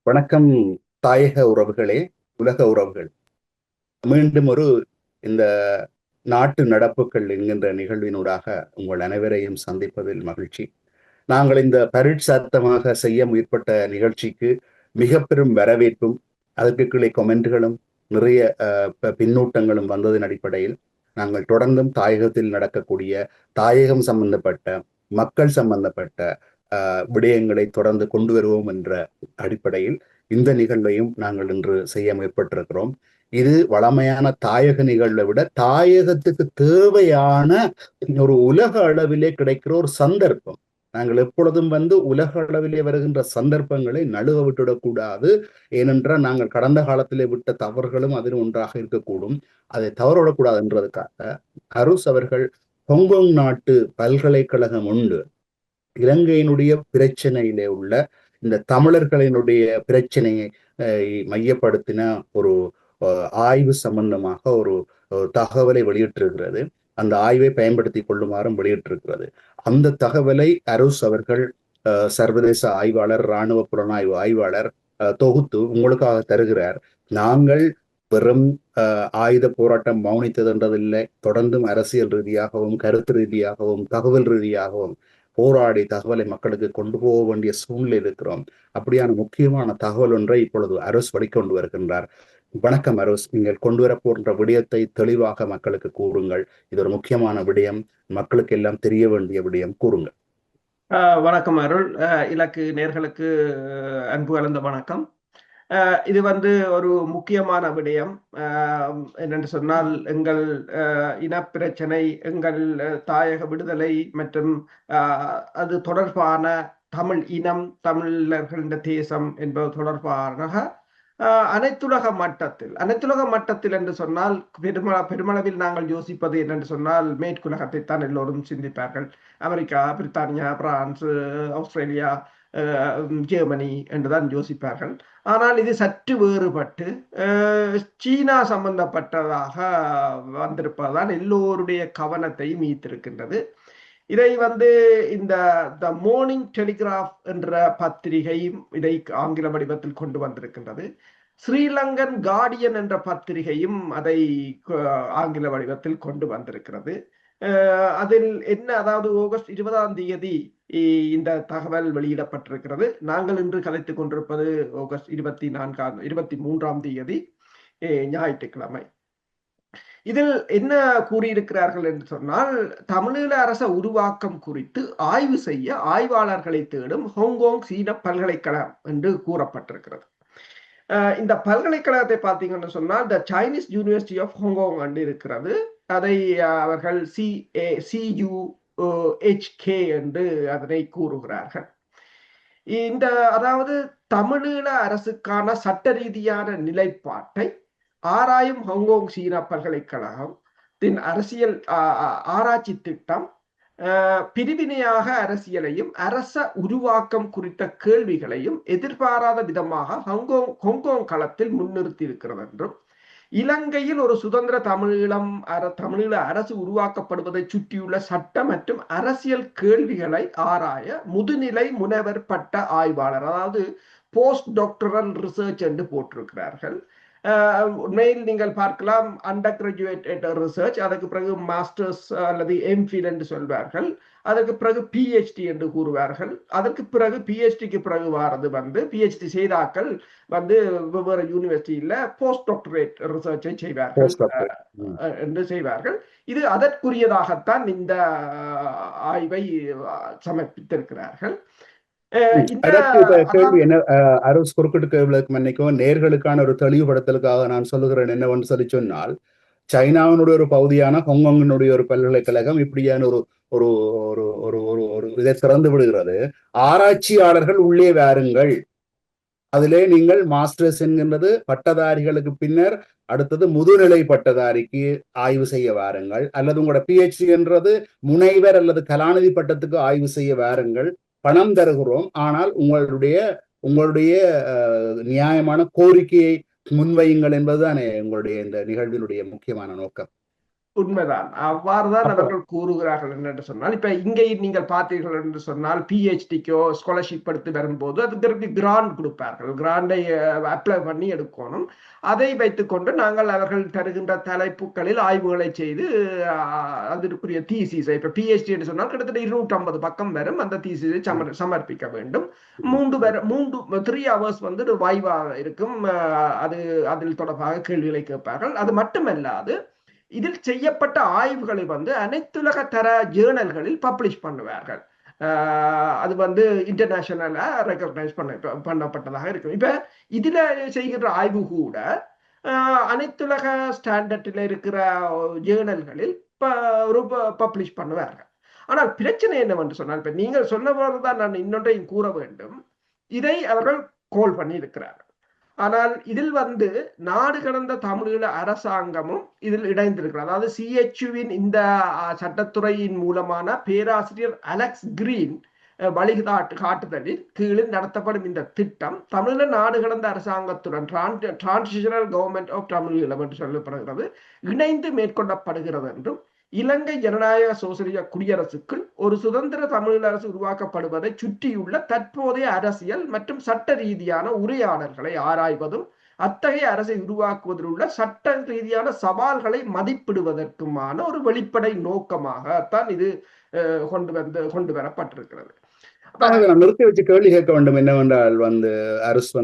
வணக்கம். தாயக உறவுகளே, உலக உறவுகள். மீண்டும் இந்த நாட்டு நடப்புகள் என்கின்ற நிகழ்வினூடாக உங்கள் அனைவரையும் சந்திப்பதில் மகிழ்ச்சி. நாங்கள் இந்த பரீட்சார்த்தமாக செய்ய முற்பட்ட நிகழ்ச்சிக்கு மிக பெரும் வரவேற்பும் அதற்கு கீழே கொமெண்ட்களும் நிறைய பின்னூட்டங்களும் வந்ததன் அடிப்படையில் நாங்கள் தொடர்ந்தும் தாயகத்தில் நடக்கக்கூடிய தாயகம் சம்பந்தப்பட்ட மக்கள் சம்பந்தப்பட்ட விடயங்களை தொடர்ந்து கொண்டு வருவோம் என்ற அடிப்படையில் இந்த நிகழ்வையும் நாங்கள் இன்று செய்ய முற்பட்டிருக்கிறோம். இது வளமையான தாயக நிகழ்வை விட தாயகத்துக்கு தேவையான ஒரு உலக அளவிலே கிடைக்கிற ஒரு சந்தர்ப்பம். நாங்கள் எப்பொழுதும் உலக அளவிலே வருகின்ற சந்தர்ப்பங்களை நழுவ விட்டுவிடக்கூடாது. ஏனென்றால் நாங்கள் கடந்த காலத்திலே விட்ட தவறுகளும் அதில் ஒன்றாக இருக்கக்கூடும். அதை தவறவிடக்கூடாது என்றதுக்காக அருஸ் அவர்கள் ஹாங்காங் நாட்டு பல்கலைக்கழகம் உண்டு இலங்கையினுடைய பிரச்சனையிலே உள்ள இந்த தமிழர்களினுடைய பிரச்சனையை மையப்படுத்தின ஒரு ஆய்வு சம்பந்தமாக ஒரு தகவலை வெளியிட்டிருக்கிறது. அந்த ஆய்வை பயன்படுத்தி கொள்ளுமாறும் வெளியிட்டிருக்கிறது. அந்த தகவலை அருஸ் அவர்கள் சர்வதேச ஆய்வாளர், இராணுவ புலனாய்வு ஆய்வாளர் தொகுத்து உங்களுக்காக தருகிறார். நாங்கள் வெறும் ஆயுத போராட்டம் மௌனித்ததென்றதில்லை, தொடர்ந்தும் அரசியல் ரீதியாகவும் கருத்து ரீதியாகவும் தகவல் ரீதியாகவும் போராடி தகவலை மக்களுக்கு கொண்டு போக வேண்டிய சூழ்நிலை இருக்கிறோம். அப்படியான முக்கியமான தகவல் ஒன்றை இப்பொழுது அரோஸ் வெளிக்கொண்டு வருகின்றார். வணக்கம் அரோஸ், நீங்கள் கொண்டு வர போன்ற விடயத்தை தெளிவாக மக்களுக்கு கூறுங்கள். இது ஒரு முக்கியமான விடயம், மக்களுக்கு எல்லாம் தெரிய வேண்டிய விடயம், கூறுங்கள். வணக்கம் அருள். இலக்கு நேர்களுக்கு அன்பு கலந்த வணக்கம். இது ஒரு முக்கியமான விடயம். என்னென்று சொன்னால், எங்கள் இனப்பிரச்சனை, எங்கள் தாயக விடுதலை மற்றும் அது தொடர்பான தமிழ் இனம், தமிழர்களின் தேசம் என்பது தொடர்பான அனைத்துலக மட்டத்தில் என்று சொன்னால் பெருமளவில் நாங்கள் யோசிப்பது என்னென்று சொன்னால், மேற்குலகத்தை தான் எல்லோரும் சிந்திப்பார்கள். அமெரிக்கா, பிரித்தானியா, பிரான்ஸ், ஆஸ்திரேலியா, ஜெர்மனி என்றுதான் யோசிப்பார்கள். ஆனால் இது சற்று வேறுபட்டு சீனா சம்பந்தப்பட்டதாக வந்திருப்பதுதான் எல்லோருடைய கவனத்தையும் ஈர்த்திருக்கின்றது. இதை இந்த த மார்னிங் டெலிகிராஃப் என்ற பத்திரிகையும் இதை ஆங்கில வடிவத்தில் கொண்டு வந்திருக்கின்றது. ஸ்ரீலங்கன் கார்டியன் என்ற பத்திரிகையும் அதை ஆங்கில வடிவத்தில் கொண்டு வந்திருக்கிறது. அதில் என்ன, அதாவது ஆகஸ்ட் 20ஆம் தேதி இந்த தகவல் வெளியிடப்பட்டிருக்கிறது. நாங்கள் இன்று கலைத்துக் கொண்டிருப்பது ஆகஸ்ட் 23ஆம் தேதி ஞாயிற்றுக்கிழமை. இதில் என்ன கூறியிருக்கிறார்கள் என்று சொன்னால், தமிழீழ அரச உருவாக்கம் குறித்து ஆய்வு செய்ய ஆய்வாளர்களை தேடும் ஹாங்காங் சீன பல்கலைக்கழகம் என்று கூறப்பட்டிருக்கிறது. இந்த பல்கலைக்கழகத்தை பார்த்தீங்கன்னு சொன்னால், the Chinese University of Hong Kong என்று இருக்கிறது. அதை அவர்கள் CUHK என்று அதனை கூறுகிறார்கள். அதாவது தமிழீழ அரசுக்கான சட்ட ரீதியான நிலைப்பாட்டை ஆராயும் ஹாங்காங் சீனா பல்கலைக்கழகத்தின் அரசியல் ஆராய்ச்சி திட்டம் பிரிவினையாக அரசியலையும் அரச உருவாக்கம் குறித்த கேள்விகளையும் எதிர்பாராத விதமாக ஹாங்காங் களத்தில் முன்னிறுத்தி இருக்கிறது என்றும், இலங்கையில் ஒரு சுதந்திர தமிழீழ அரசு உருவாக்கப்படுவதை சுற்றியுள்ள சட்ட மற்றும் அரசியல் கேள்விகளை ஆராய முதுநிலை முனைவர் பட்ட ஆய்வாளர், அதாவது போஸ்ட் டாக்டரல் ரிசர்ச் என்று போட்டிருக்கிறார்கள். உண்மையில் நீங்கள் பார்க்கலாம், அண்டர் கிராஜுவேட் ரிசர்ச், அதற்கு பிறகு மாஸ்டர்ஸ் அல்லது எம்ஃபில் என்று சொல்வார்கள், அதற்கு பிறகு PhD என்று கூறுவார்கள். அதற்கு பிறகு PhDக்கு பிறகு வாரது PhD செய்தாக்கள் வெவ்வேறு யூனிவர்சிட்டியில போஸ்ட் டாக்டரேட் ரிசர்ச்சை செய்வார்கள் என்று செய்வார்கள். இது அதற்குரியதாகத்தான் இந்த ஆய்வை சமர்ப்பித்திருக்கிறார்கள். கேள்வி என்ன அரோஸ், குறுக்கிட்டு நேர்களுக்கான ஒரு தெளிவுபடுத்தலுக்காக நான் சொல்லுகிறேன் என்னவென்று சொல்லி சொன்னால், சைனாவினுடைய ஒரு பகுதியான ஹாங்காங்கினுடைய ஒரு பல்கலைக்கழகம் இப்படியான ஒரு ஒரு ஒரு ஒரு இதை திறந்து விடுகிறது. ஆராய்ச்சியாளர்கள் உள்ளே வாருங்கள், அதிலே நீங்கள் மாஸ்டர்ஸ் என்கின்றது பட்டதாரிகளுக்கு பின்னர் அடுத்தது முதுநிலை பட்டதாரிக்கு ஆய்வு செய்ய வாருங்கள், அல்லது உங்களோட PhD என்றது முனைவர் அல்லது கலாநிதி பட்டத்துக்கு ஆய்வு செய்ய வாருங்கள், பணம் தருகிறோம், ஆனால் உங்களுடைய நியாயமான கோரிக்கையை முன்வையுங்கள் என்பதுதானே உங்களுடைய இந்த நிகழ்வினுடைய முக்கியமான நோக்கம். உண்மைதான். அவ்வாறுதான் அப்ப அவர்கள் கூறுகிறார்கள் என்று சொன்னால், இப்ப இங்கே நீங்கள் பார்த்தீர்கள் என்று சொன்னால், பிஹெச்டிக்கோ ஸ்காலர்ஷிப் எடுத்து வரும்போது அதற்கு கிராண்ட் கொடுப்பார்கள். கிராண்டை அப்ளை பண்ணி எடுக்கணும். அதை வைத்துக்கொண்டு நாங்கள் அவர்கள் தருகின்ற தலைப்புகளில் ஆய்வுகளை செய்து அதற்குரிய தீசிஸை, இப்ப பிஹெச்டி என்று சொன்னால் கிட்டத்தட்ட 250 பக்கம் வரும். அந்த தீசிஸை சமர்ப்பிக்க வேண்டும். மூன்று 3 hours வந்து வாய்வா இருக்கும். அது அதில் தொடர்பாக கேள்விகளை கேட்பார்கள். அது மட்டுமல்லாது இதில் செய்யப்பட்ட ஆய்வுகளை வந்து அனைத்துலக தர ஜேர்னல்களில் பப்ளிஷ் பண்ணுவார்கள். அது வந்து இன்டர்நேஷனலா ரெகக்னைஸ் பண்ணப்பட்டதாக இருக்கும். இப்ப இதுல செய்கின்ற ஆய்வு கூட அனைத்துலக ஸ்டாண்டர்டில் இருக்கிற ஜேர்னல்களில் பப்ளிஷ் பண்ணுவார்கள். ஆனால் பிரச்சனை என்னவென்று சொன்னால், இப்ப நீங்கள் சொன்ன போதுதான் நான் இன்னொன்றையும் கூற வேண்டும். இதை அவர்கள் கோல் பண்ணி இருக்கிறார்கள். ஆனால் இதில் வந்து நாடு கடந்த தமிழீழ அரசாங்கமும் இதில் இணைந்திருக்கிறது. அதாவது சிஎச்யுவின் இந்த சட்டத்துறையின் மூலமான பேராசிரியர் அலெக்ஸ் கிரீன் காட்டுதலில் கீழே நடத்தப்படும் இந்த திட்டம் தமிழீழ நாடு கடந்த அரசாங்கத்துடன் டிரான்சிஷனல் கவர்மெண்ட் ஆஃப் தமிழீழம் என்று சொல்லப்படுகிறது இணைந்து மேற்கொள்ளப்படுகிறது என்றும், இலங்கை ஜனநாயக சோசலிச குடியரசுக்குள் ஒரு சுதந்திர தமிழீழ அரசு உருவாக்கப்படுவதை சுற்றியுள்ள தற்போதைய அரசியல் மற்றும் சட்ட ரீதியான உரையாடல்களை ஆராய்வதும், அத்தகைய அரசை உருவாக்குவதில் உள்ள சட்ட ரீதியான சவால்களை மதிப்பிடுவதற்குமான ஒரு வெளிப்படை நோக்கமாகத்தான் இது கொண்டு வரப்பட்டிருக்கிறது. நான் நிறுத்தி வச்சு கேள்வி கேட்க வேண்டும் என்னவென்றால் அரசு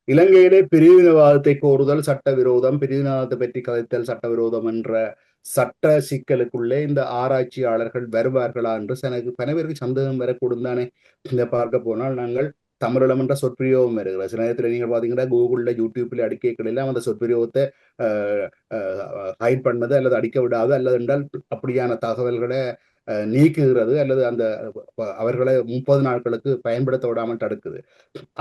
இலங்கையிலே பிரிவினவாதத்தை கோருதல் சட்டவிரோதம், பிரிவினவாதத்தை பற்றி கதைத்தல் சட்டவிரோதம் என்ற சட்ட சிக்கலுக்குள்ளே இந்த ஆராய்ச்சியாளர்கள் வருவார்களா என்று எனக்கு பலவேருக்கு சந்தேகம் வரக்கூடும் தானே. இதை பார்க்க போனால் நாங்கள் தமிழம் என்ற சொற்பிரயோகம் வருகிறது. சில நேரத்தில் நீங்கள் பார்த்தீங்கன்னா கூகுள்ல யூடியூப்ல அடிக்கைகளெல்லாம் அந்த சொற்பிரயோகத்தை ஹைட் பண்ணது அல்லது அடிக்க விடாது அல்லது என்றால் அப்படியான தகவல்களை நீக்குகிறது அல்லது அந்த அவர்களை 30 நாட்களுக்கு பயன்படுத்த விடாமல் தடுக்குது.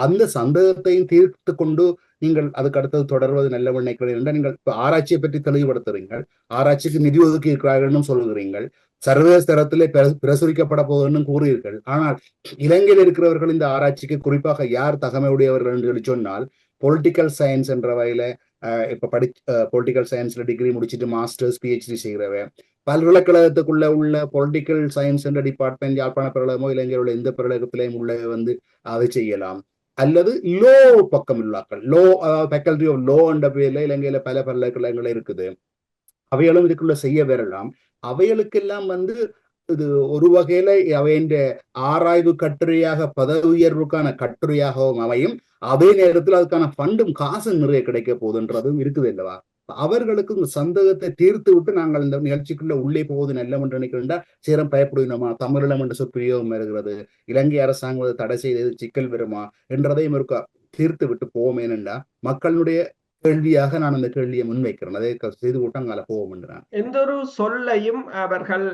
அந்த சந்தேகத்தையும் தீர்த்து கொண்டு நீங்கள் அதுக்கு அடுத்தது தொடர்வது நல்ல நினைக்கிறீர்கள் என்றால், நீங்கள் ஆராய்ச்சியை பற்றி தெளிவுபடுத்துறீங்கள், ஆராய்ச்சிக்கு நிதி ஒதுக்கி இருக்கிறார்கள் சொல்லுகிறீர்கள், சர்வதேச தரத்திலே பிரசுரிக்கப்பட போகுதுன்னு கூறுகிறீர்கள். ஆனால் இலங்கையில் இருக்கிறவர்கள் இந்த ஆராய்ச்சிக்கு குறிப்பாக யார் தகமையுடையவர்கள் என்று சொல்லி சொன்னால், பொலிட்டிக்கல் சயின்ஸ் என்ற வகையில இப்ப பொலிட்டிக்கல் சயின்ஸ்ல டிகிரி முடிச்சுட்டு மாஸ்டர்ஸ் பிஹெச்டி செய்கிறவன், பல்கலைக்கழகத்துக்குள்ள உள்ள பொலிட்டிக்கல் சயின்ஸ் என்ற டிபார்ட்மெண்ட் யாழ்ப்பாண பல்கலைக்கழகமோ இலங்கையில் உள்ள எந்த பல்கலைக்கழகத்திலையும் உள்ள அதை செய்யலாம். அல்லது லோ பக்கம் உள்ளாக்கள், லோ ஃபேக்கல்டி ஆஃப் லோ என்ற பேர்ல இலங்கையில பல பல்கலைக்கழகங்கள் இருக்குது, அவைகளும் இதுக்குள்ள செய்ய வரலாம். அவைகளுக்கெல்லாம் இது ஒரு வகையில அவையின் ஆராய்வு கட்டுரையாக பதவி உயர்வுக்கான கட்டுரையாகவும் அமையும். அதே நேரத்தில் அதுக்கான ஃபண்டும் காசு நிறைய கிடைக்க போகுதுன்றதும் இருக்குது அல்லவா. அவர்களுக்கு இந்த சந்தேகத்தை தீர்த்து விட்டு நாங்கள் இந்த நிகழ்ச்சிக்குள்ள உள்ளே போவது நல்லம் என்று நினைக்கின்றா சேரம் பயப்படுவோமா, தமிழம் என்று சொற்பிரயோகம் வருகிறது, இலங்கை அரசாங்கம் தடை செய்தது சிக்கல் வருமா என்றதையும் இருக்க தீர்த்து விட்டு போவோம். ஏனென்றா மக்களுடைய கேள்வியாக நான் அந்த கேள்வியை முன்வைக்கிறேன். அதை செய்து கூட்டங்கால போவோம் என்றான். எந்த ஒரு சொல்லையும் அவர்கள்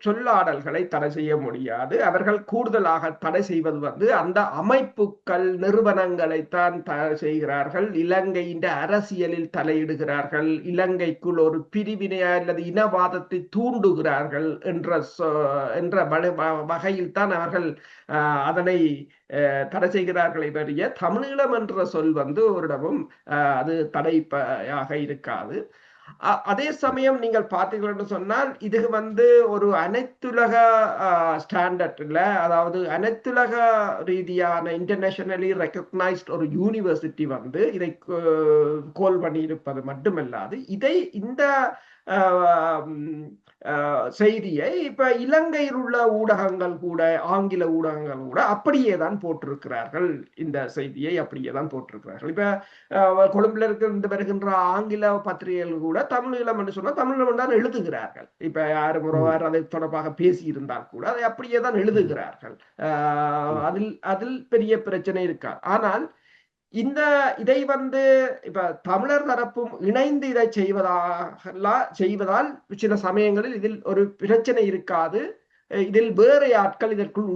சொல்லாடல்களை தடை செய்ய முடியாது. அவர்கள் கூடுதலாக தடை செய்வது அந்த அமைப்புகள் நிறுவனங்களைத்தான் தடை செய்கிறார்கள். இலங்கையின் அரசியலில் தலையிடுகிறார்கள், இலங்கைக்குள் ஒரு பிரிவினை அல்லது இனவாதத்தை தூண்டுகிறார்கள் என்ற வகையில் தான் அவர்கள் அதனை தடை செய்கிறார்களை பற்றிய தமிழீழம் என்ற சொல் ஓரிடமும் அது தடையாக இருக்காது. அதே சமயம் நீங்கள் பார்த்தீர்கள் என்று சொன்னால், இது ஒரு அனைத்துலக ஸ்டாண்டர்ட்ல, அதாவது அனைத்துலக ரீதியான இன்டர்நேஷனலி ரெகக்னைஸ்ட் ஒரு யூனிவர்சிட்டி இதை கோல் பண்ணி இருப்பது மட்டுமல்லாது, இந்த செய்தியை இப்ப இலங்கையில் உள்ள ஊடகங்கள் கூட, ஆங்கில ஊடகங்கள் கூட அப்படியே தான் போட்டிருக்கிறார்கள். இந்த செய்தியை அப்படியே தான் போட்டிருக்கிறார்கள். இப்ப கொழும்புல இருந்து வருகின்ற ஆங்கில பத்திரிகைகள் கூட தமிழீழம் என்று சொன்னா தமிழீழம் தான் எழுதுகிறார்கள். இப்ப யாரும் ஒருவர் அதை தொடர்பாக பேசி இருந்தால் கூட அதை அப்படியே தான் எழுதுகிறார்கள். அதில் பெரிய பிரச்சனை இருக்காது. ஆனால் இதை இப்ப தமிழர் தரப்பும் இணைந்து இதை செய்வதால் சில சமயங்களில் இதில் ஒரு பிரச்சனை இருக்காது. இதில் வேற ஆட்கள் இதற்குள்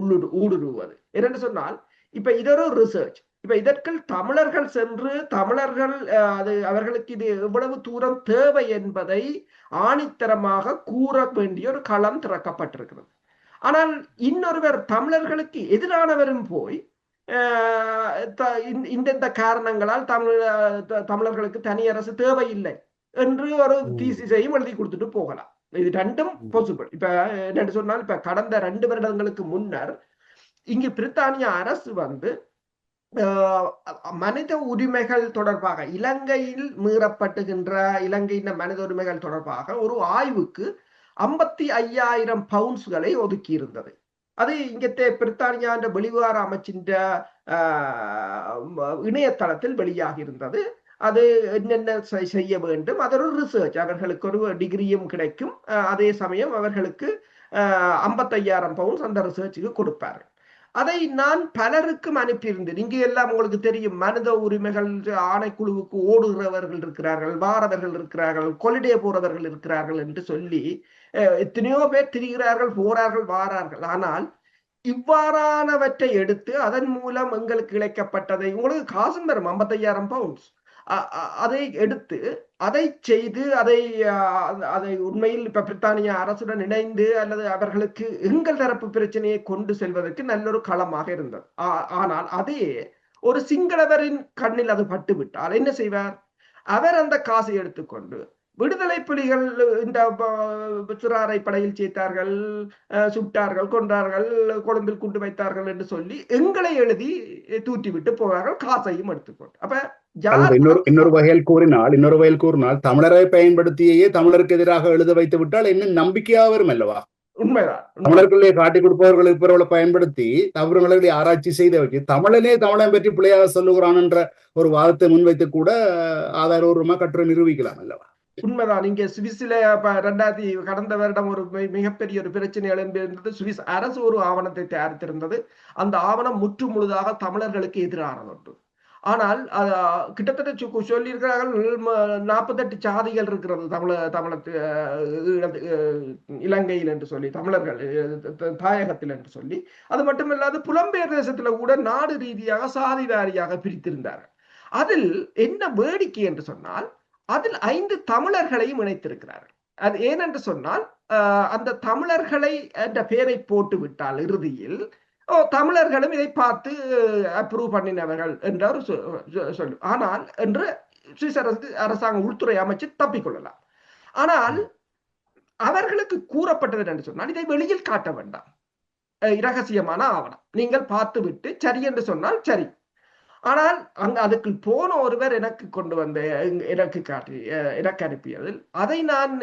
ஊடுருவது என்று சொன்னால், இப்ப இதொரு ரிசர்ச். இப்ப இதற்குள் தமிழர்கள் சென்று தமிழர்கள் அவர்களுக்கு இது எவ்வளவு தூரம் தேவை என்பதை ஆணித்தரமாக கூற வேண்டிய ஒரு களம் திறக்கப்பட்டிருக்கிறது. ஆனால் இன்னொருவர் தமிழர்களுக்கு எதிரானவரும் போய் இந்த காரணங்களால் தமிழர்களுக்கு தனி அரசு தேவையில்லை என்று ஒரு தீசிஸையும் எழுதி கொடுத்துட்டு போகலாம். இது ரெண்டும் பாசிபிள். இப்ப என்ன சொன்னால், இப்ப கடந்த 2 வருடங்களுக்கு முன்னர் இங்கு பிரித்தானிய அரசு வந்து மனித உரிமைகள் தொடர்பாக இலங்கையில் மீறப்பட்டுகின்ற இலங்கையின் மனித உரிமைகள் தொடர்பாக ஒரு ஆய்வுக்கு 55,000 பவுண்ட்ஸ்களை ஒதுக்கி இருந்தது. அது இங்கத்தே பிரித்தானியா வெளிவார அமைச்சின் இணையதளத்தில் வெளியாகி இருந்தது. அது என்னென்ன செய்ய வேண்டும், அது ஒரு ரிசர்ச், அவர்களுக்கு ஒரு டிகிரியும் கிடைக்கும், அதே சமயம் அவர்களுக்கு 55,000 பவுண்ட்ஸ் அந்த ரிசர்ச்சுக்கு கொடுப்பார்கள். அதை நான் பலருக்கும் அனுப்பியிருந்தேன். இங்கே எல்லாம் உங்களுக்கு தெரியும், மனித உரிமைகள் ஆணைக்குழுவுக்கு ஓடுகிறவர்கள் இருக்கிறார்கள், வாரவர்கள் இருக்கிறார்கள், கொலிடே போறவர்கள் இருக்கிறார்கள் என்று சொல்லி எத்தனையோ பேர் திரிகிறார்கள், போறார்கள், வாரார்கள். ஆனால் இவ்வாறானவற்றை எடுத்து அதன் மூலம் எங்களுக்கு இழைக்கப்பட்டதை, உங்களுக்கு காசும் தரும் 55,000 பவுண்ட்ஸ், அதை எடுத்து அதை செய்து அதை உண்மையில் இப்ப பிரித்தானிய அரசுடன் இணைந்து அல்லது அவர்களுக்கு எங்கள் தரப்பு பிரச்சனையை கொண்டு செல்வதற்கு நல்லொரு களமாக இருந்தது. ஆனால் அதே ஒரு சிங்களவரின் கண்ணில் அது பட்டுவிட்டால் என்ன செய்வார்? அவர் அந்த காசை எடுத்துக்கொண்டு விடுதலை புலிகள் இந்த சிறாரை படையில் சேர்த்தார்கள், சுட்டார்கள், கொன்றார்கள், கொழும்பில் குண்டு வைத்தார்கள் என்று சொல்லி எங்களை எழுதி தூற்றி விட்டு போவார்கள், காசையும் எடுத்துக்கொண்டு. அப்ப இன்னொரு வகையில் கூறினால் தமிழரை பயன்படுத்தியே தமிழருக்கு எதிராக எழுத வைத்து விட்டால் என்ன நம்பிக்கையாக வரும் அல்லவா? உண்மைதான். தமிழர்களே காட்டி கொடுப்பவர்கள் இப்பவர்களை பயன்படுத்தி தவறுகளை ஆராய்ச்சி செய்த வச்சு தமிழனே தமிழன் பற்றி பிள்ளையாக சொல்லுகிறான் என்ற ஒரு வாதத்தை முன்வைத்து கூட ஆதாரபூர்வமாக கட்டுரை நிரூபிக்கலாம் அல்லவா? உண்மைதான். இங்க சுவிஸ்ல கடந்த வருடம் ஒரு மிகப்பெரிய ஒரு பிரச்சனை எழுந்திருந்தது. சுவிஸ் அரசு ஒரு ஆவணத்தை தயாரித்திருந்தது. அந்த ஆவணம் முற்று முழுதாக தமிழர்களுக்கு எதிரானது ஒன்று. ஆனால் கிட்டத்தட்ட சொல்லியிருக்கிறார்கள் 48 சாதிகள் இருக்கிறது இலங்கையில் என்று சொல்லி, தமிழர்கள் தாயகத்தில் என்று சொல்லி. அது மட்டுமில்லாது புலம்பெயர் தேசத்துல கூட நாடு ரீதியாக சாதி வாரியாக பிரித்திருந்தார்கள். அதில் என்ன வேடிக்கை என்று சொன்னால், அதில் 5 தமிழர்களையும் இணைத்திருக்கிறார்கள். அது ஏனென்று சொன்னால், அந்த தமிழர்களை என்ற பெயரை போட்டு விட்டால் இறுதியில் தமிழர்களும் இதை பார்த்து அப்ரூவ் பண்ணினவர்கள் என்ற ஒரு சொல்லு. ஆனால் என்று சுவிஸ் அரசாங்க உள்துறை அமைச்சு தப்பிக்கொள்ளலாம். ஆனால் அவர்களுக்கு கூறப்பட்டது என்று சொன்னால், இதை வெளியில் காட்ட வேண்டாம், இரகசியமான ஆவணம், நீங்கள் பார்த்து விட்டு சரி என்று சொன்னால் சரி. ஆனால் அதுக்கு போன ஒருவர் எனக்கு கொண்டு வந்த எனக்கு அனுப்பியதில் அதை நான்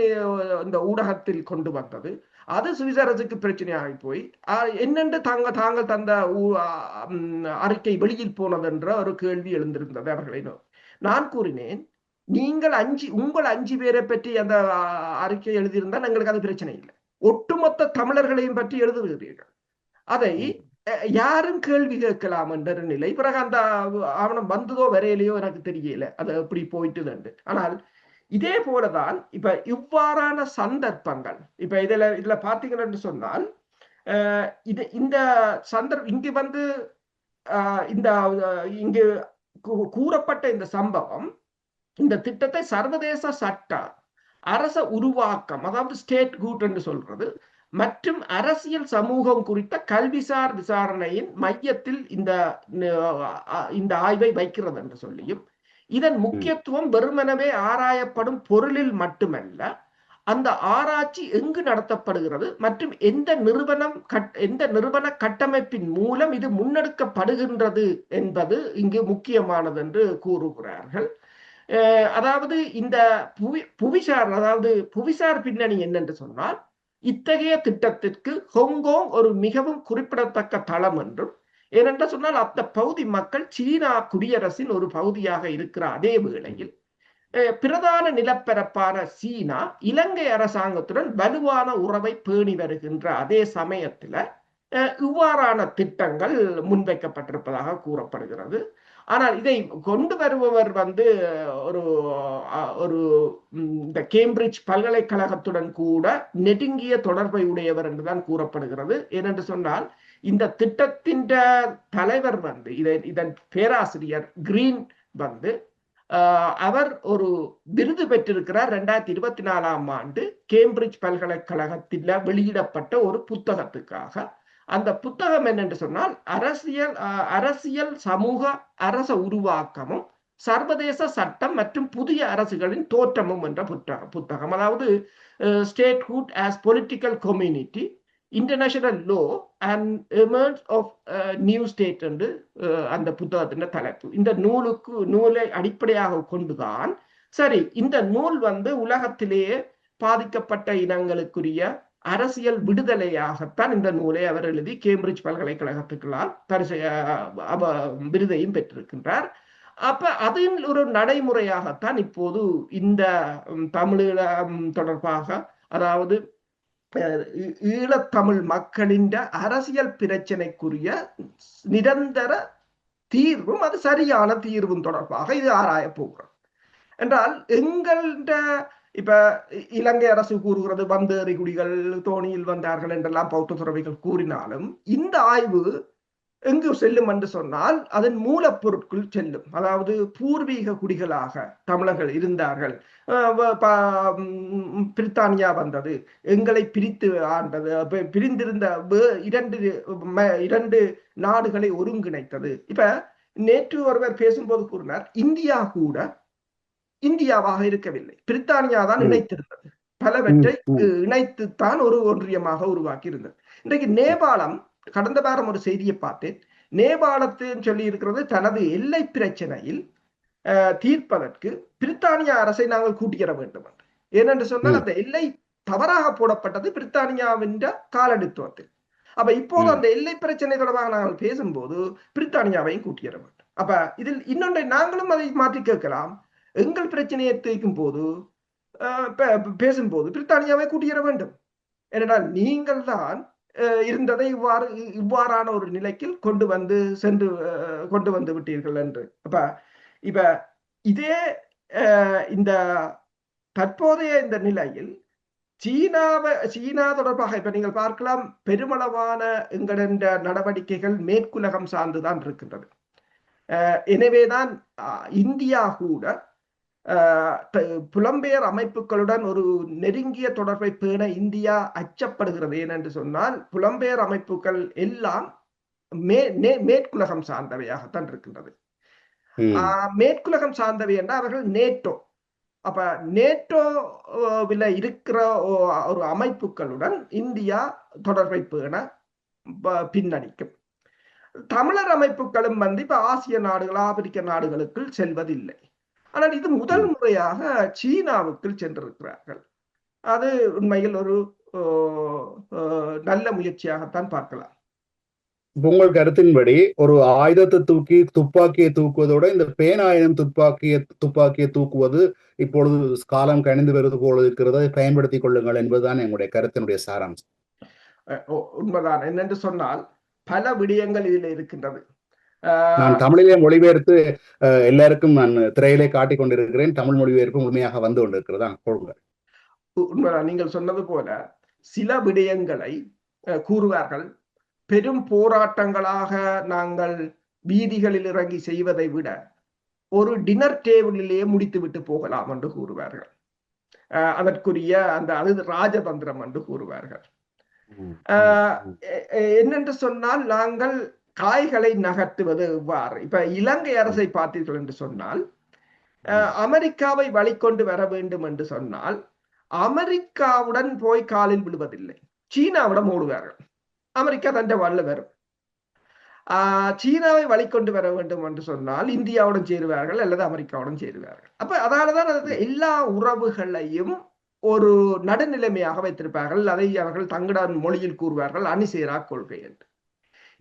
இந்த ஊடகத்தில் கொண்டு வந்தது, அது சுவிஸ் அரசுக்கு பிரச்சனையாகி போய் என்னென்று தாங்கள் தந்த அறிக்கை வெளியில் போனது என்ற ஒரு கேள்வி எழுந்திருந்தது அவர்களை. நான் கூறினேன், நீங்கள் உங்கள் 5 பேரை பற்றி அந்த அறிக்கை எழுதியிருந்தால் எங்களுக்கு அது பிரச்சனை இல்லை, ஒட்டுமொத்த தமிழர்களையும் பற்றி எழுதுகிறீர்கள், அதை யாரும் கேள்வி கேட்கலாம் என்ற நிலை. பிறகு அந்த ஆவணம் வந்ததோ வரையிலையோ எனக்கு தெரியல, அது எப்படி போயிட்டு. ஆனால் இதே போலதான் இப்ப இவ்வாறான சந்தர்ப்பங்கள் இப்ப இதுல பாத்தீங்கன்னு சொன்னால், இந்த இங்கு வந்து இங்கு கூறப்பட்ட இந்த சம்பவம், இந்த திட்டத்தை சர்வதேச சட்ட அரச உருவாக்கம், அதாவது ஸ்டேட் குட் என்று சொல்றது, மற்றும் அரசியல் சமூகம் குறித்த கல்விசார் விசாரணையின் மையத்தில் இந்த ஆய்வை வைக்கிறது என்று சொல்லியும், இதன் முக்கியத்துவம் வெறுமனவே ஆராயப்படும் பொருளில் மட்டுமல்ல, அந்த ஆராய்ச்சி எங்கு நடத்தப்படுகிறது மற்றும் எந்த நிறுவன கட்டமைப்பின் மூலம் இது முன்னெடுக்கப்படுகின்றது என்பது இங்கு முக்கியமானது என்று கூறுகிறார்கள். அதாவது இந்த புவிசார் பின்னணி என்னென்று சொன்னால், இத்தகைய திட்டத்திற்கு ஹாங்காங் ஒரு மிகவும் குறிப்பிடத்தக்க தளம் என்றும், ஏனென்று சொன்னால் அந்த பகுதி மக்கள் சீனா குடியரசின் ஒரு பகுதியாக இருக்கிற அதே வேளையில் பிரதான நிலப்பரப்பான சீனா இலங்கை அரசாங்கத்துடன் வலுவான உறவை பேணி வருகின்ற அதே சமயத்துல இவ்வாறான திட்டங்கள் முன்வைக்கப்பட்டிருப்பதாக கூறப்படுகிறது. ஆனால் இதை கொண்டு வருபவர் வந்து ஒரு இந்த கேம்பிரிட்ஜ் பல்கலைக்கழகத்துடன் கூட நெருங்கிய தொடர்பை உடையவர் என்றுதான் கூறப்படுகிறது. ஏனென்று சொன்னால், இந்த திட்டத்தின் தலைவர் வந்து இதன் பேராசிரியர் கிரீன் வந்து அவர் ஒரு விருது பெற்றிருக்கிறார் 2024 ஆண்டு கேம்பிரிட்ஜ் பல்கலைக்கழகத்தில் வெளியிடப்பட்ட ஒரு புத்தகத்துக்காக. அந்த புத்தகம் என்னென்று சொன்னால், அரசியல் சமூக அரச உருவாக்கமும் சர்வதேச சட்டம் மற்றும் புதிய அரசுகளின் தோற்றமும் என்ற புத்தகம். அதாவது statehood as political community, international law and emerge of new state என்று அந்த புத்தகத்தின் தலைப்பு. இந்த நூலை அடிப்படையாக கொண்டுதான் சரி இந்த நூல் உலகத்திலேயே பாதிக்கப்பட்ட இனங்களுக்குரிய அரசியல் விடுதலையாகத்தான் இந்த நூலை அவர் எழுதி கேம்பிரிட்ஜ் பல்கலைக்கழகத்துக்களால் விருதையும் பெற்றிருக்கின்றார். அப்ப அதில் ஒரு நடைமுறையாகத்தான் இப்போது இந்த தமிழீழம் தொடர்பாக, அதாவது ஈழத்தமிழ் மக்களின் அரசியல் பிரச்சனைக்குரிய நிரந்தர தீர்வும் அது சரியான தீர்வும் தொடர்பாக இது ஆராய போகிறோம். என்றால் எங்கள்ட இப்ப இலங்கை அரசு கூறுகிறது வந்தேறி குடிகள் தோணியில் வந்தார்கள் என்றெல்லாம் பௌத்த துறவிகள் கூறினாலும் இந்த ஆய்வு எங்கு செல்லும் என்று சொன்னால் அதன் மூலப்பொருட்கள் செல்லும். அதாவது பூர்வீக குடிகளாக தமிழர்கள் இருந்தார்கள், பிரித்தானியா வந்தது, எங்களை பிரித்து ஆண்டது, பிரிந்திருந்த இரண்டு நாடுகளை ஒருங்கிணைத்தது. இப்ப நேற்று ஒருவர் பேசும்போது கூறினார், இந்தியா கூட இந்தியாவாக இருக்கவில்லை, பிரித்தானியா தான் இணைத்திருந்தது, பலவற்றை இணைத்துத்தான் ஒரு ஒன்றியமாக உருவாக்கி இருந்தது. இன்றைக்கு நேபாளம், கடந்த வாரம் ஒரு செய்தியை பார்த்தேன், நேபாளத்தின் சொல்லி இருக்கிறது தனது எல்லை பிரச்சனையில் தீர்ப்பதற்கு பிரித்தானியா அரசை நாங்கள் கூட்டியற வேண்டும் என்று. ஏனென்று சொன்னால் அந்த எல்லை தவறாக போடப்பட்டது பிரித்தானியாவின் காலடித்துவத்தில். அப்ப இப்போது அந்த எல்லை பிரச்சனை தொடர்பாக நாங்கள் பேசும்போது பிரித்தானியாவையும் கூட்டியற வேண்டும். அப்ப இதில் இன்னொன்றை நாங்களும் அதை மாற்றி கேட்கலாம். எங்கள் பிரச்சனையை தீர்க்கும் போது பேசும்போது பிரித்தானியாவை கூட்டியற வேண்டும். ஏனென்றால் நீங்கள் தான் இருந்ததை இவ்வாறான ஒரு நிலைக்கு கொண்டு வந்து விட்டீர்கள் என்று. இப்ப இதே இந்த தற்போதைய இந்த நிலையில் சீனா தொடர்பாக இப்ப நீங்கள் பார்க்கலாம், பெருமளவான எங்களின் நடவடிக்கைகள் மேற்குலகம் சார்ந்துதான் இருக்கின்றது. எனவேதான் இந்தியா கூட புலம்பெயர் அமைப்புகளுடன் ஒரு நெருங்கிய தொடர்பை பேண இந்தியா அச்சப்படுகிறது. ஏனென்று சொன்னால் புலம்பெயர் அமைப்புகள் எல்லாம் மேற்குலகம் சார்ந்தவையாகத்தான் இருக்கின்றது. மேற்குலகம் சார்ந்தவை என்றால் அவர்கள் நேட்டோ. அப்ப நேட்டோவில் இருக்கிற ஒரு அமைப்புகளுடன் இந்தியா தொடர்பை பேண பின்னணிக்கும். தமிழர் அமைப்புகளும் இப்ப ஆசிய நாடுகள், ஆப்பிரிக்க நாடுகளுக்குள் செல்வதில்லை. ஆனால் இது முதல் முறையாக சீனாவுக்குள் சென்றிருக்கிறார்கள். அது உண்மையில் ஒரு நல்ல முயற்சியாகத்தான் பார்க்கலாம். உங்கள் கருத்தின்படி ஒரு ஆயுதத்தை தூக்கி துப்பாக்கியை தூக்குவதோட இந்த பேனாயுதம் துப்பாக்கியை தூக்குவது இப்பொழுது காலம் கணிந்து வருவது போல இருக்கிறதை பயன்படுத்திக் கொள்ளுங்கள் என்பதுதான் எங்களுடைய கருத்தினுடைய சாராம்சம். உண்மைதான். என்னென்று சொன்னால் பல விடயங்கள் இதில் இருக்கின்றது. நான் தமிழிலே மொழிபெயர்த்து எல்லாருக்கும் நான் திரையிலே காட்டிக் கொண்டிருக்கிறேன். தமிழ் மொழிபெயர்ப்பு முழுமையாக வந்து கொண்டிருக்கிறதா? உண்மைதான். நீங்கள் சொன்னது போல சில விடயங்களை கூறுவார்கள். பெரும் போராட்டங்களாக நாங்கள் வீதிகளில் இறங்கி செய்வதை விட ஒரு டின்னர் டேபிளிலேயே முடித்துவிட்டு போகலாம் என்று கூறுவார்கள். அதற்குரிய அது ராஜதந்திரம் என்று கூறுவார்கள். என்னென்று சொன்னால் நாங்கள் காய்களை நகர்த்துவது எவ்வாறு? இப்ப இலங்கை அரசை பார்த்தீர்கள் என்று சொன்னால், அமெரிக்காவை வழிகொண்டு வர வேண்டும் என்று சொன்னால் அமெரிக்காவுடன் போய் காலில் விழுவதில்லை, சீனாவிடம் ஓடுவார்கள். அமெரிக்கா தன் வாழ்ல வரும். சீனாவை வழிகொண்டு வர வேண்டும் என்று சொன்னால் இந்தியாவுடன் சேருவார்கள் அல்லது அமெரிக்காவுடன் சேருவார்கள். அப்ப அதனாலதான் எல்லா உறவுகளையும் ஒரு நடுநிலைமையாக வைத்திருப்பார்கள். அதை அவர்கள் தங்களுடன் மொழியில் கூறுவார்கள் அணிசேரா கொள்கை என்று.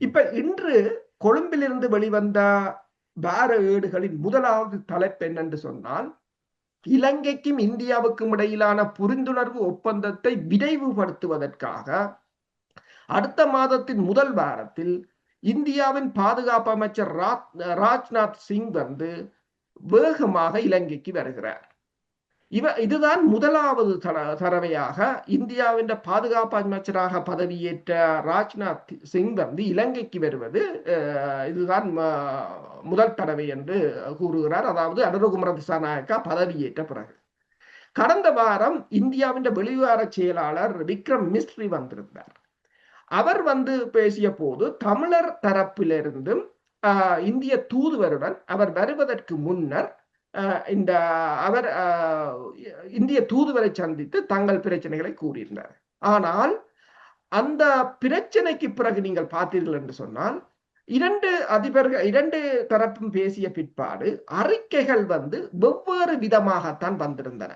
இப்ப இன்று கொழும்பிலிருந்து வெளிவந்த வார ஏடுகளின் முதலாவது தலைப்பு என்னென்று சொன்னால், இலங்கைக்கும் இந்தியாவுக்கும் இடையிலான புரிந்துணர்வு ஒப்பந்தத்தை விரைவுபடுத்துவதற்காக அடுத்த மாதத்தின் முதல் வாரத்தில் இந்தியாவின் பாதுகாப்பு அமைச்சர் ராஜ்நாத் சிங் வேகமாக இலங்கைக்கு வருகிறார். இதுதான் முதலாவது தடவையாக இந்தியாவின் பாதுகாப்பு அமைச்சராக பதவியேற்ற ராஜ்நாத் சிங் இலங்கைக்கு வருவது இதுதான் முதல் தடவை என்று கூறுகிறார். அதாவது அனுரகுமார திசாநாயக்கா பதவியேற்ற பிறகு. கடந்த வாரம் இந்தியாவின் வெளிவார செயலாளர் விக்ரம் மிஸ்ரி வந்திருந்தார். அவர் பேசிய போது தமிழர் தரப்பிலிருந்தும் இந்திய தூதுவருடன் அவர் வருவதற்கு முன்னர் இந்த அவர் இந்திய தூதுவரை சந்தித்து தங்கள் பிரச்சனைகளை கூறியிருந்தார். ஆனால் அந்த பிரச்சனைக்கு பிறகு நீங்கள் பார்த்தீர்கள் என்று சொன்னால் இரண்டு தரப்பும் பேசிய பிற்பாடு அறிக்கைகள் வெவ்வேறு விதமாகத்தான் வந்திருந்தன.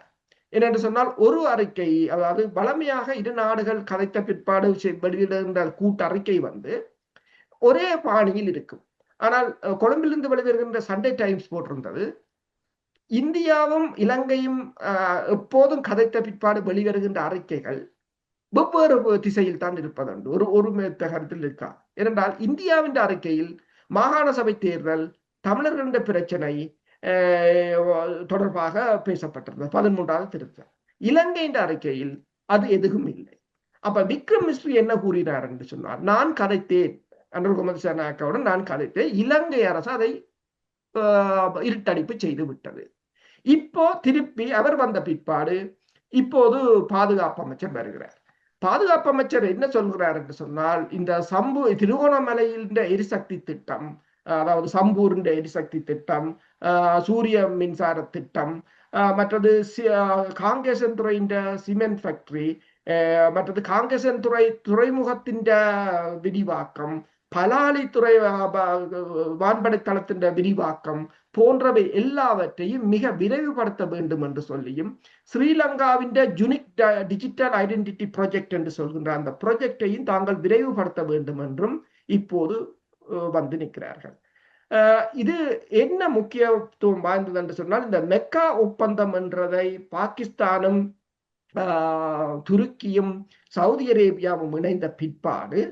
என்னென்று சொன்னால் ஒரு அறிக்கை, அதாவது வளமையாக இரு நாடுகள் கதைத்த பிற்பாடு வெளியிடுகின்ற கூட்டறிக்கை ஒரே பாணியில் இருக்கும். ஆனால் கொழும்பிலிருந்து வெளிவருகின்ற சண்டே டைம்ஸ் போட்டிருந்தது, இந்தியாவும் இலங்கையும் எப்போதும் கதைத்த பிற்பாடு வெளிவருகின்ற அறிக்கைகள் வெவ்வேறு திசையில் தான் இருப்பதுண்டு, ஒரு கருத்தில் இருக்கா. ஏனென்றால் இந்தியாவின் அறிக்கையில் மாகாண சபை தேர்தல், தமிழர்களின் பிரச்சனை தொடர்பாக பேசப்பட்டிருந்தது, 13வது திருத்தம். இலங்கையின் அறிக்கையில் அது எதுவும் இல்லை. அப்ப விக்ரம் மிஸ்ரி என்ன கூறினார் என்று சொன்னார், நான் கதைத்தேன், அனுர் குமார் சேனாக்காவுடன் நான் கதைத்தேன், இலங்கை அரசு அதை இருட்டடிப்பு செய்து விட்டது. இப்போ திருப்பி அவர் வந்த பிற்பாடு இப்போது பாதுகாப்பு அமைச்சர் வருகிறார். பாதுகாப்பு அமைச்சர் என்ன சொல்கிறார் என்று சொன்னால், இந்த திருகோணமலையின் எரிசக்தி திட்டம், அதாவது சம்பூரின் எரிசக்தி திட்டம், சூரிய மின்சார திட்டம், மற்றது காங்கேசன் துறையின் சிமெண்ட் ஃபேக்டரி, மற்றது காங்கேசன் துறைமுகத்தின் விரிவாக்கம், பலாலி துறை வான்படை தளத்தின் விரிவாக்கம் போன்றவை எல்லாவற்றையும் மிக விரைவுபடுத்த வேண்டும் என்று சொல்லியும், ஸ்ரீலங்காவின் யுனிக் டிஜிட்டல் ஐடென்டிட்டி ப்ராஜெக்ட் என்று சொல்கின்ற அந்த ப்ராஜெக்டையும் தாங்கள் விரைவுபடுத்த வேண்டும் என்றும் இப்போது வந்து நிற்கிறார்கள். இது என்ன முக்கியத்துவம் வாய்ந்தது என்று சொன்னால், இந்த மெக்கா ஒப்பந்தம் என்றதை பாகிஸ்தானும் துருக்கியும் சவுதி அரேபியாவும் இணைந்த பிற்பாடு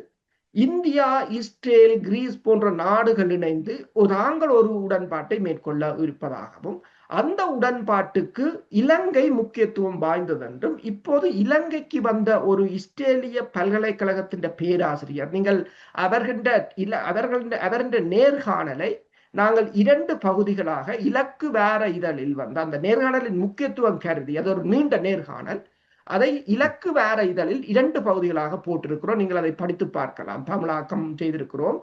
இந்தியா, இஸ்ரேல், கிரீஸ் போன்ற நாடுகள் இணைந்து தாங்கள் ஒரு உடன்பாட்டை மேற்கொள்ள இருப்பதாகவும், அந்த உடன்பாட்டுக்கு இலங்கை முக்கியத்துவம் வாய்ந்தது என்றும் இப்போது இலங்கைக்கு வந்த ஒரு இஸ்ரேலிய பல்கலைக்கழகத்தின் பேராசிரியர், நீங்கள் அவர்களின் நேர்காணலை நாங்கள் 2 பகுதிகளாக இலக்கு வேற இதழில் அந்த நேர்காணலின் முக்கியத்துவம் கருதி, அது ஒரு நீண்ட நேர்காணல், அதை இலக்கு வேற இதழில் 2 பகுதிகளாக போட்டிருக்கிறோம். நீங்கள் அதை படித்து பார்க்கலாம், தமிழாக்கம் செய்திருக்கிறோம்.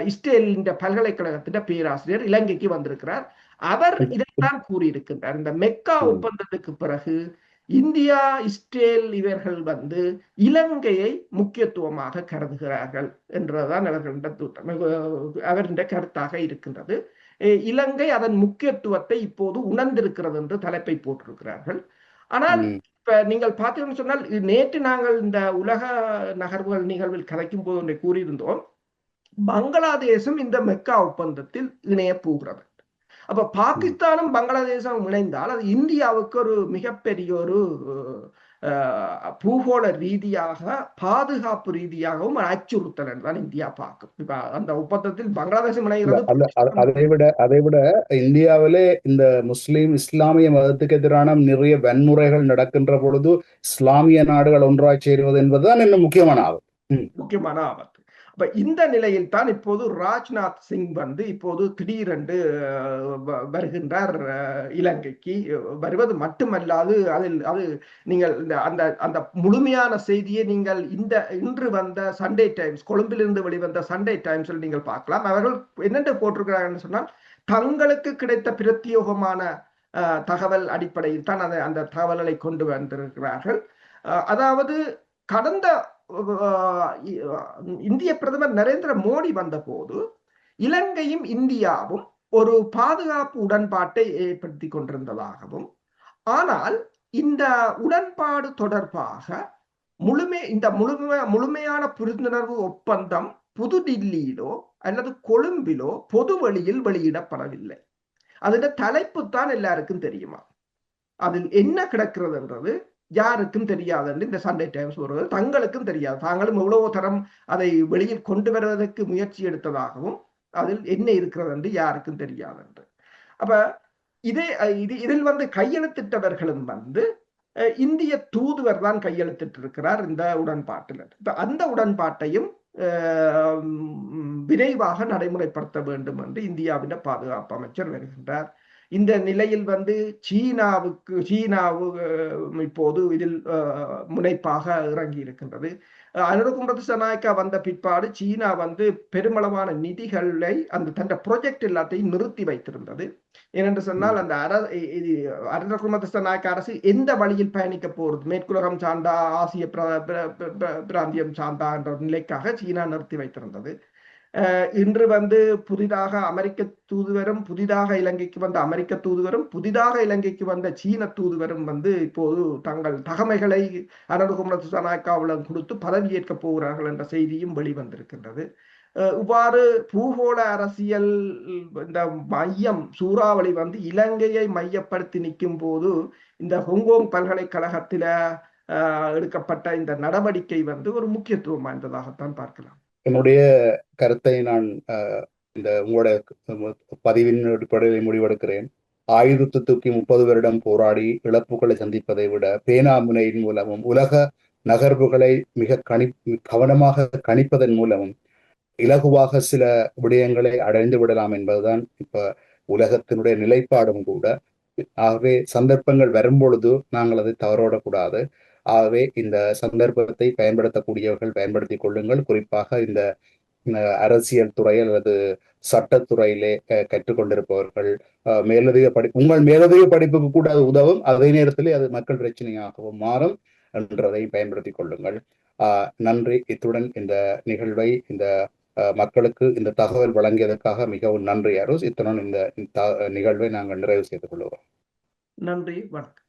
இஸ்ரேலின் பல்கலைக்கழகத்தின் பேராசிரியர் இலங்கைக்கு வந்திருக்கிறார். அவர் இதைத்தான் கூறியிருக்கின்றார், இந்த மெக்கா ஒப்பந்தத்துக்கு பிறகு இந்தியா, இஸ்ரேல் இவர்கள் இலங்கையை முக்கியத்துவமாக கருதுகிறார்கள் என்றுதான் அவரின் கருத்தாக இருக்கின்றது. இலங்கை அதன் முக்கியத்துவத்தை இப்போது உணர்ந்திருக்கிறது என்று தலைப்பை போட்டிருக்கிறார்கள். ஆனால் இப்ப நீங்கள் பார்த்தீங்கன்னு சொன்னால், நேற்று நாங்கள் இந்த உலக நகர்வுகள் நிகழ்வில் கதைக்கும் போது ஒன்றை கூறியிருந்தோம், பங்களாதேசும் இந்த மெக்கா ஒப்பந்தத்தில் இணைய போகிறது. அப்ப பாகிஸ்தானும் பங்களாதேசும் இணைந்தால் அது இந்தியாவுக்கு ஒரு மிகப்பெரிய ஒரு பூகோள ரீதியாக, பாதுகாப்பு ரீதியாகவும் அச்சுறுத்தல் என்றுதான் இந்தியா பார்க்கும். இப்ப அந்த ஒப்பந்தத்தில் பங்களாதேசம் இணைகிறது. அதை விட இந்தியாவிலே இந்த முஸ்லீம் இஸ்லாமிய மதத்துக்கு எதிரான நிறைய வன்முறைகள் நடக்கின்ற பொழுது இஸ்லாமிய நாடுகள் ஒன்றாய் சேருவது என்பதுதான் இன்னும் முக்கியமான ஆபத்து. அப்ப இந்த நிலையில் தான் இப்போது ராஜ்நாத் சிங் இப்போது திடீரென்று வருகின்றார் இலங்கைக்கு. வருவது மட்டுமல்லாது அது நீங்கள் அந்த முழுமையான செய்தியை நீங்கள் இன்று வந்த சண்டே டைம்ஸ், கொழும்பிலிருந்து வெளிவந்த சண்டே டைம்ஸில் நீங்கள் பார்க்கலாம். அவர்கள் என்னென்று போட்டிருக்கிறார்கள் சொன்னால், தங்களுக்கு கிடைத்த பிரத்யேகமான தகவல் அடிப்படையில் தான் அந்த தகவல்களை கொண்டு வந்திருக்கிறார்கள். அதாவது கடந்த இந்திய பிரதமர் நரேந்திர மோடி வந்த போது இலங்கையும் இந்தியாவும் ஒரு பாதுகாப்பு உடன்பாட்டை ஏற்படுத்தி கொண்டிருந்ததாகவும், ஆனால் இந்த உடன்பாடு தொடர்பாக முழுமையான புரிந்துணர்வு ஒப்பந்தம் புதுடில்லியிலோ அல்லது கொழும்பிலோ பொது வழியில் வெளியிடப்படவில்லை. அதோட தலைப்பு தான் எல்லாருக்கும் தெரியுமா, அதில் என்ன கிடக்கிறது என்றது யாருக்கும் தெரியாது என்று இந்த சண்டே டைம்ஸ் வருவது, தங்களுக்கும் தெரியாது. தாங்களும் எவ்வளவோ தரம் அதை வெளியில் கொண்டு வருவதற்கு முயற்சி எடுத்ததாகவும், அதில் என்ன இருக்கிறது என்று யாருக்கும் தெரியாது என்று. அப்ப இதில் கையெழுத்திட்டவர்களும் இந்திய தூதுவர் தான் கையெழுத்திட்டு இருக்கிறார் இந்த உடன்பாட்டில். அந்த உடன்பாட்டையும் விரைவாக நடைமுறைப்படுத்த வேண்டும் என்று இந்தியாவின் பாதுகாப்பு அமைச்சர் வருகின்றார். இந்த நிலையில் வந்து சீனாவு இப்போது இதில் முனைப்பாக இறங்கி இருக்கின்றது. அனுரகுமார திசாநாயக்கா வந்த பிற்பாடு சீனா வந்து பெருமளவான நிதிகளை அந்த தன் ப்ரொஜெக்ட் எல்லாத்தையும் நிறுத்தி வைத்திருந்தது. ஏனென்று சொன்னால் அந்த அனுரகுமார திசாநாயக்க அரசு எந்த வழியில் பயணிக்க போறது, மேற்குலகம் சார்ந்தா ஆசிய பிராந்தியம் சார்ந்தா என்ற நிலைக்காக சீனா நிறுத்தி வைத்திருந்தது. இன்று வந்து புதிதாக அமெரிக்க தூதுவரும், புதிதாக இலங்கைக்கு வந்த அமெரிக்க தூதுவரும், புதிதாக இலங்கைக்கு வந்த சீன தூதுவரும் வந்து இப்போது தங்கள் தகமைகளை அனுரகுமார திசாநாயக்காவிடம் கொடுத்து பதவியேற்க போகிறார்கள் என்ற செய்தியும் வெளிவந்திருக்கின்றது. இவ்வாறு பூகோள அரசியல் இந்த மையம் சூறாவளி வந்து இலங்கையை மையப்படுத்தி நிற்கும் போது இந்த ஹொங்கோங் பல்கலைக்கழகத்தில எடுக்கப்பட்ட இந்த நடவடிக்கை வந்து ஒரு முக்கியத்துவம் வாய்ந்ததாகத்தான் பார்க்கலாம். என்னுடைய கருத்தை நான் இந்த உங்களோட பதிவின் அடிப்படையில் முடிவெடுக்கிறேன். ஆயுதத்தை தூக்கி 30 வருடம் போராடி இழப்புகளை சந்திப்பதை விட பேனாமுனையின் மூலமும் உலக நகர்வுகளை மிக கவனமாக கணிப்பதன் மூலமும் இலகுவாக சில விடயங்களை அடைந்து விடலாம் என்பதுதான் இப்ப உலகத்தினுடைய நிலைப்பாடும் கூட. ஆகவே சந்தர்ப்பங்கள் வரும்பொழுது நாங்கள் அதை தவறவிடக்கூடாது. ஆகவே இந்த சந்தர்ப்பத்தை பயன்படுத்தக்கூடியவர்கள் பயன்படுத்திக் கொள்ளுங்கள். குறிப்பாக இந்த அரசியல் துறையில் அல்லது சட்டத்துறையிலே கற்றுக்கொண்டிருப்பவர்கள் உங்கள் மேலதிக படிப்புக்கு கூட அது உதவும். அதே நேரத்திலே அது மக்கள் பிரச்சனையாகவும் மாறும் என்றதை பயன்படுத்திக் கொள்ளுங்கள். நன்றி. இத்துடன் இந்த நிகழ்வை இந்த மக்களுக்கு இந்த தகவல் வழங்கியதற்காக மிகவும் நன்றி அருஸ். இத்துடன் இந்த நிகழ்வை நாங்கள் நிறைவு செய்து கொள்கிறோம். நன்றி, வணக்கம்.